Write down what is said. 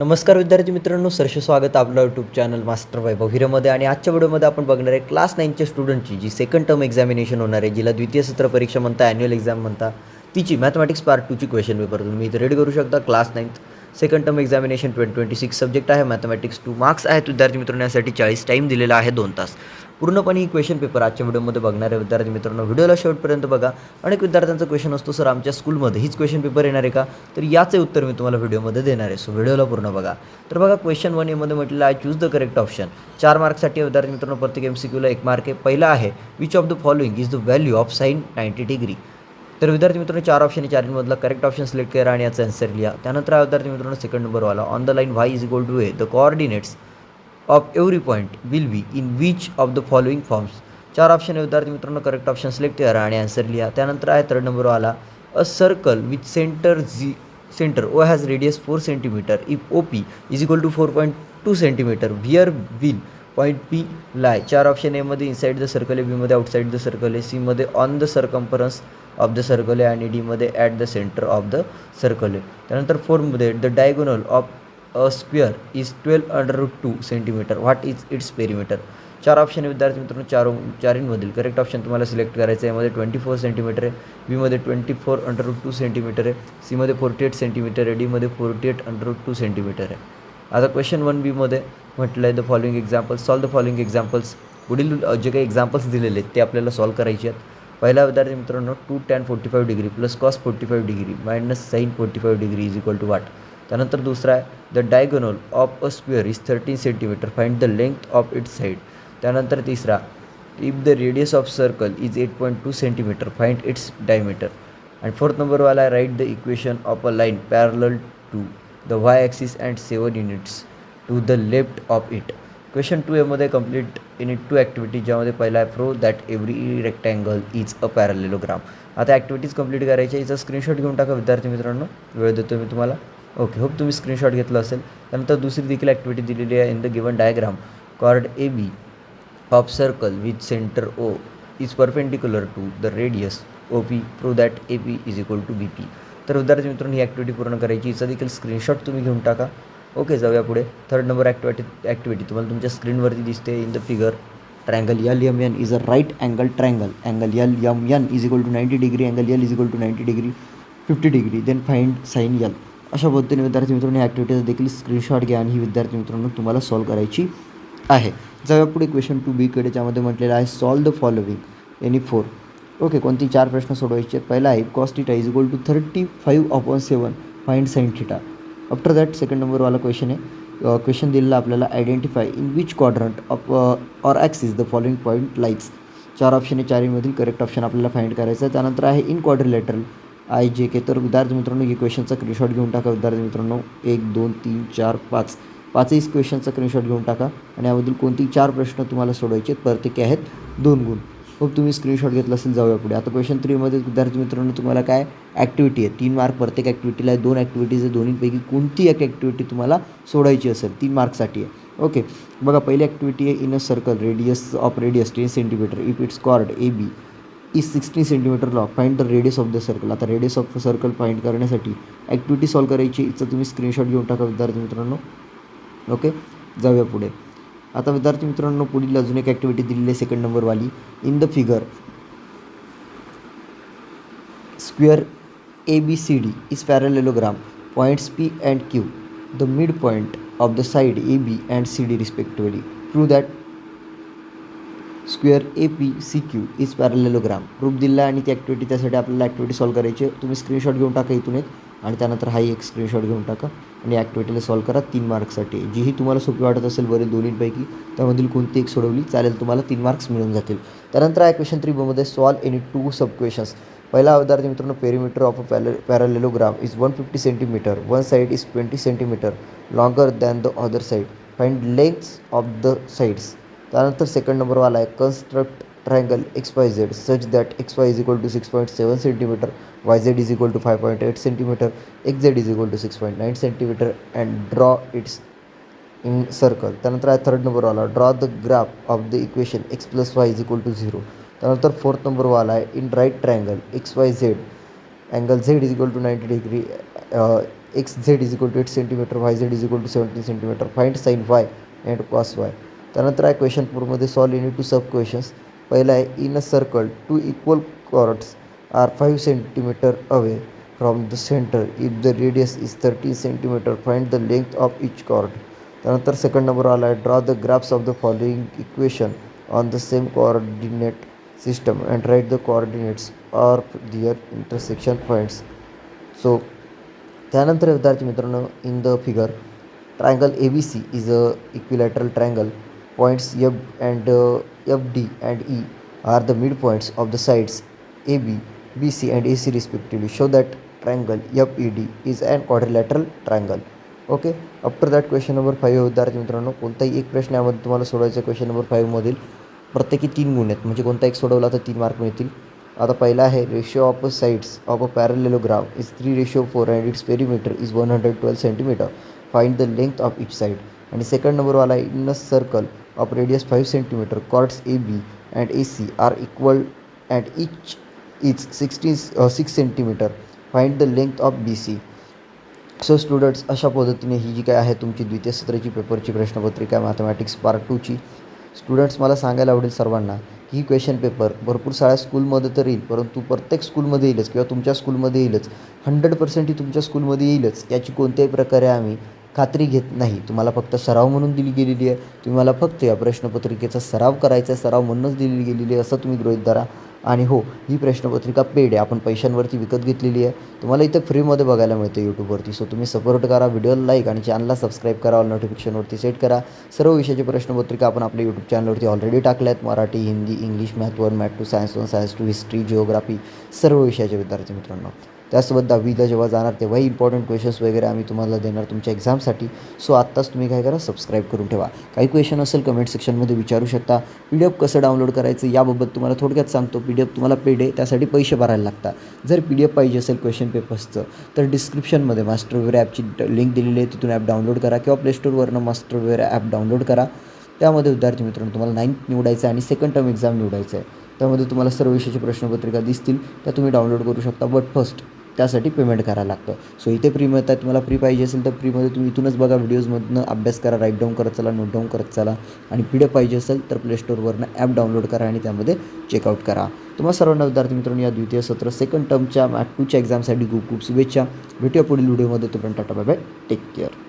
नमस्कार विद्यार्थी मित्रांनो, सहर्ष स्वागत आपलं यूट्यूब चॅनल मास्टर वैभव हिरेमध्ये. आणि आजच्या व्हिडिओमध्ये आपण बघणार आहे क्लास 9च्या स्टुडंटची जी सेकंड टर्म एक्झामिनेशन होणार आहे, जिला द्वितीय सत्र परीक्षा म्हणता, ॲन्युअल एक्झाम म्हणता, तिची मॅथमॅटिक्स पार्ट 2ची क्वेश्चन पेपर तुम्ही इथे रेडी करू शकता. Class 9th second term examination 2026 subject आहे मॅथमॅटिक्स 2. मार्क्स आहेत विद्यार्थी मित्रांनो यासाठी 40. टाईम दिलेला आहे 2 तास. पूर्णपणे ही क्वेश्चन पेपर आजच्या व्हिडिओमध्ये बघणार आहे विद्यार्थी मित्रांनो. व्हिडिओला शेवटपर्यंत बघा. अनेक विद्यार्थ्यांचा क्वेश्चन असतो, सर आमच्या स्कूलमध्ये हीच क्वेश्चन पेपर येणार आहे का? तर याचे उत्तर मी तुम्हाला व्हिडिओमध्ये देणार आहे. सो व्हिडिओला पूर्ण बघा. तर बघा, क्वेश्चन 1 एमध्ये म्हटलेलं आहे चूज द करेक्ट ऑप्शन. 4 मार्क्ससाठी विद्यार्थी मित्रांनो, प्रत्येक MCQला 1 मार्क आहे. पहिला आहे which of the following is the value of sine 90 degree. तर विद्यार्थी मित्रांनो 4 ऑप्शन आहे, 4मधला करेक्ट ऑप्शन सिलेक्ट करा आणि याचा आन्सर लिहा. त्यानंतर विद्यार्थी मित्रांनो सेकंड नंबरवाला on the line y is equal to a the coordinates of every point will be in which of the following forms. 4 option आहे विद्यार्थी मित्रांनो, करेक्ट ऑप्शन सिलेक्ट करा आणि आन्सर लिहा. त्यानंतर आहे थर्ड नंबरवाला a circle with centre O has radius 4 cm if OP is equal to 4.2 cm where will point P lie. 4 option एमध्ये इनसाइड द सर्कल आहे, बीमध्ये आउटसाइड द सर्कल आहे, सीमध्ये on the circumference of the circle आहे आणि डीमध्ये at the centre of the circle आहे. त्यानंतर 4मध्ये the diagonal of a square is 12√2 cm what is its perimeter. 4 option आहे विद्यार्थी मित्रांनो, चारींमधील करेक्ट ऑप्शन तुम्हाला सिलेक्ट करायचं आहे. यामध्ये 24 cm आहे, बीमध्ये 24√2 cm आहे, सीमध्ये 48 cm आहे, डीमध्ये 48√2 cm आहे. आता क्वेश्चन 1B म्हटलं आहे the following examples, solve the following examples. पुढील जे काही एक्झाम्पल्स दिलेले आहेत ते आपल्याला सॉल्व करायचे आहेत. पहिला विद्यार्थी मित्रांनो 2 tan 45 degree plus cos 45 degree minus sine 45 degree is equal to what. त्यानंतर दुसरा आहे the diagonal of a square is 13 cm find the length of its side. त्यानंतर तिसरा if the radius of circle is 8.2 cm find its diameter. आणि fourth नंबरवाला आहे write the equation of a line parallel to the y axis and 7 units to the left of it. Question 2A complete unit 2 activity, ज्यामध्ये पहिला आहे pro that every rectangle is a parallelogram. आता activities complete करायच्या, याचा screenshot घेऊन टाका विद्यार्थी मित्रांनो, वेळ देतो मी तुम्हाला. ओके, होप तुम्ही स्क्रीनशॉट घेतला असेल. त्यानंतर दुसरी देखील ॲक्टिव्हिटी दिलेली आहे. In the given diagram chord AB of circle with center O is perpendicular to the radius OP, prove that AP is equal to BP. तर विद्यार्थी मित्रांनो ही ॲक्टिव्हिटी पूर्ण करायची, हिचा देखील स्क्रीनशॉट तुम्ही घेऊन टाका. ओके, जाऊया पुढे. थर्ड नंबर ॲक्टिव्हिटी तुम्हाला तुमच्या स्क्रीनवरती दिसते. In the figure triangle LMN is a right angle triangle. Angle LMN is equal to 90 degree, angle L is equal to 90 degree 50 degree, then find sine L. अशा पद्धतीने विद्यार्थी मित्रांनो ही ॲक्टिव्हिटीचा देखील स्क्रीनशॉट घ्या आणि ही विद्यार्थी मित्रांनो तुम्हाला सॉल्व करायची आहे. जाऊया पुढे क्वेश्चन 2B ज्यामध्ये म्हटलेलं आहे solve the following any 4. Okay, कोणती 4 प्रश्न सोडवायचे आहेत. पहिला आहे cos theta is equal to 35/7 find sine theta. After that second नंबरवाला क्वेश्चन आहे. क्वेश्चन दिलेला आपल्याला identify in which quadrant of or axis the following point lights. 4 option आहे, 4मधील करेक्ट ऑप्शन आपल्याला फाइंड करायचं आहे. त्यानंतर आहे इन क्वाड्रिलॅटरल IJK. तर विद्यार्थी मित्रांनो ही क्वेश्चनचा स्क्रीनशॉट घेऊन टाका विद्यार्थी मित्रांनो. 1 2 3 4 5 5ही क्वेश्चनचा स्क्रीनशॉट घेऊन टाका आणि यामधील कोणती 4 प्रश्न तुम्हाला सोडवायचे आहेत. प्रत्येकी आहेत 2 गुण. खूप तुम्ही स्क्रीनशॉट घेतला असेल. जाऊया पुढे. आता क्वेश्चन 3मध्ये विद्यार्थी मित्रांनो तुम्हाला काय ॲक्टिव्हिटी आहे, 3 मार्क प्रत्येक ॲक्टिव्हिटीला आहे. 2 ॲक्टिव्हिटीज आहे, दोन्हीपैकी कोणती एक ॲक्टिव्हिटी तुम्हाला सोडायची असेल 3 मार्क्ससाठी आहे. ओके, बघा पहिली ॲक्टिव्हिटी आहे in a circle radius 10 cm if its chord AB is 16 cm long find the radius of the circle. आता radius of the circle find करण्यासाठी ॲक्टिव्हिटी सॉल्व करायची, हिचं तुम्ही स्क्रीनशॉट घेऊन टाका विद्यार्थी मित्रांनो. ओके, जाऊया पुढे. आता विद्यार्थी मित्रांनो पुढील अजून एक ॲक्टिव्हिटी दिलेली आहे सेकंड नंबरवाली. In the figure square ABCD is parallelogram points P and Q the mid point of the side AB and CD respectively. Prove that square APCQ is parallelogram. Proof दिला आणि ती ॲक्टिव्हिटी, त्यासाठी आपल्याला activity solve करायची आहे. तुम्ही screenshot घेऊन टाका इथून एक, आणि त्यानंतर हाही एक स्क्रीनशॉट घेऊन टाका आणि ॲक्टिव्हिटीला सॉल्व करा 3 मार्क्ससाठी. जीही तुम्हाला सोपी वाटत असेल वरील दोन्हीपैकी त्यामधील कोणती एक सोडवली चालेल, तुम्हाला 3 मार्क्स मिळून जातील. त्यानंतर आहे क्वेश्चन 3B सॉल्व एनी 2 सब क्वेश्चन्स. पहिला विद्यार्थी मित्रांनो perimeter of a parallelogram is 150 cm, one side is 20 cm longer than the other side, find lengths of the sides. त्यानंतर सेकंड नंबरवाला आहे construct triangle XYZ such that XY is equal to 6.7 cm, YZ is equal to 5.8 cm, XZ is equal to 6.9 cm and draw its in circle. त्यानंतर आहे third नंबरवाला draw the graph of the equation x + y is equal to 0. त्यानंतर fourth नंबरवाला आहे in right triangle XYZ angle Z is equal to 90 degree X Z is equal to 8 centimetre, Y Z is equal to 17 centimetre, find sine Y and cos Y. त्यानंतर आहे question फोरमध्ये solve in two sub questions. पहिला आहे in a circle two equal chords are 5 centimetre away from the centre if the radius is 13 centimetre, find the length of each cord. त्यानंतर second number आला आहे draw the graphs of the following equation on the same coordinate system and write the coordinates or their intersection points. So त्यानंतर विद्यार्थी मित्रांनो in the figure triangle ABC is a equilateral triangle. Points FD and E are the midpoints of the sides AB, BC and AC respectively. Show that triangle FED is an quadrilateral triangle. Okay. After that question number 5 विद्यार्थी मित्रांनो कोणताही एक प्रश्न यामध्ये तुम्हाला सोडवायचा. Question number 5मधील प्रत्येकी 3 गुण आहेत, म्हणजे कोणता एक सोडवला तर 3 मार्क मिळतील. आता पहिला आहे ratio of sides of a parallelogram is 3:4 and its perimeter is 112 centimetre. Find the length of each side. आणि सेकंड नंबरवाला आहे in a circle of radius 5 centimetre chords AB and AC are equal and each is 6 centimetre. Find the length of BC. So students अशा पद्धतीने ही जी काय आहे तुमची द्वितीय सत्राची पेपरची प्रश्नपत्रिका मॅथमॅटिक्स पार्ट 2ची. स्टुडंट्स मला सांगायला आवडेल सर्वांना की ही क्वेश्चन पेपर भरपूर साऱ्या स्कूलमध्ये तर येईल, परंतु प्रत्येक स्कूलमध्ये येईलच किंवा तुमच्या स्कूलमध्ये येईलच. 100% ही तुमच्या स्कूलमध्ये येईलच याची कोणत्याही प्रकारे आम्ही खात्री घेत नाही. तुम्हाला फक्त सराव म्हणून दिली गेलेली आहे. तुम्हाला फक्त या प्रश्नपत्रिकेचा सराव करायचा आहे, सराव म्हणूनच दिली गेलेली आहे असं तुम्ही गृहीत धरा. आणि हो, ही प्रश्नपत्रिका पेड आहे, आपण पैशांवरती विकत घेतलेली आहे. तुम्हाला इथे फ्रीमध्ये बघायला मिळते यूट्यूबवरती. सो तुम्ही सपोर्ट करा, व्हिडिओला लाईक आणि चॅनलला सबस्क्राईब करा, ऑल नोटिफिकेशनवरती सेट करा. सर्व विषयाची प्रश्नपत्रिका आपण आपल्या यूट्यूब चॅनलवरती ऑलरेडी टाकल्या आहेत. Marathi, Hindi, English, math 1, math 2, science 1, science 2, history, geography सर्व विषयाचे विद्यार्थी मित्रांनो. त्यासोबत 10वीला जेव्हा जाणार तेव्हाही इम्पॉर्टंट क्वेश्चन्स वगैरे आम्ही तुम्हाला देणार तुमच्या एक्झामसाठी. सो आत्ताच तुम्ही काय करा, सबस्क्राईब करून ठेवा. काही क्वेश्चन असेल कमेंट सेक्शनमध्ये विचारू शकता. PDF कसं डाउनलोड करायचं याबाबत तुम्हाला थोडक्यात सांगतो. PDF तुम्हाला पेड आहे, त्यासाठी पैसे भरायला लागतात. जर PDF पाहिजे असेल क्वेश्चन पेपर्सचं तर डिस्क्रिप्शनमध्ये मास्टरवेअर ॲपची लिंक दिलेली आहे, तिथून ॲप डाउनलोड करा किंवा प्लेस्टोरवरनं मास्टरवेअर ॲप डाउनलोड करा. त्यामध्ये विद्यार्थी मित्रांनो तुम्हाला 9th निवडायचं आहे आणि सेकंड टर्म एक्झाम निवडायचं आहे. त्यामध्ये तुम्हाला सर्व विषयाची प्रश्नपत्रिका दिसतील, त्या तुम्ही डाउनलोड करू शकता. बट फर्स्ट त्यासाठी पेमेंट करायला लागतं. सो इथे फ्री मिळतात. तुम्हाला फ्री पाहिजे असेल तर फ्रीमध्ये तुम्ही इथूनच बघा, व्हिडिओजमधनं अभ्यास करा, राईट डाऊन करत चला, नोट डाऊन करत चला. आणि PDF पाहिजे असेल तर प्लेस्टोरवरनं ॲप डाउनलोड करा आणि त्यामध्ये चेकआउट करा. तुम्हाला सर्वांना विद्यार्थी मित्रांनो या द्वितीय सत्र सेकंड टर्मच्या मॅथ 2च्या एक्झामसाठी खूप खूप शुभेच्छा. भेटूया पुढील व्हिडिओमध्ये. तोपर्यंत tata bye bye, take care.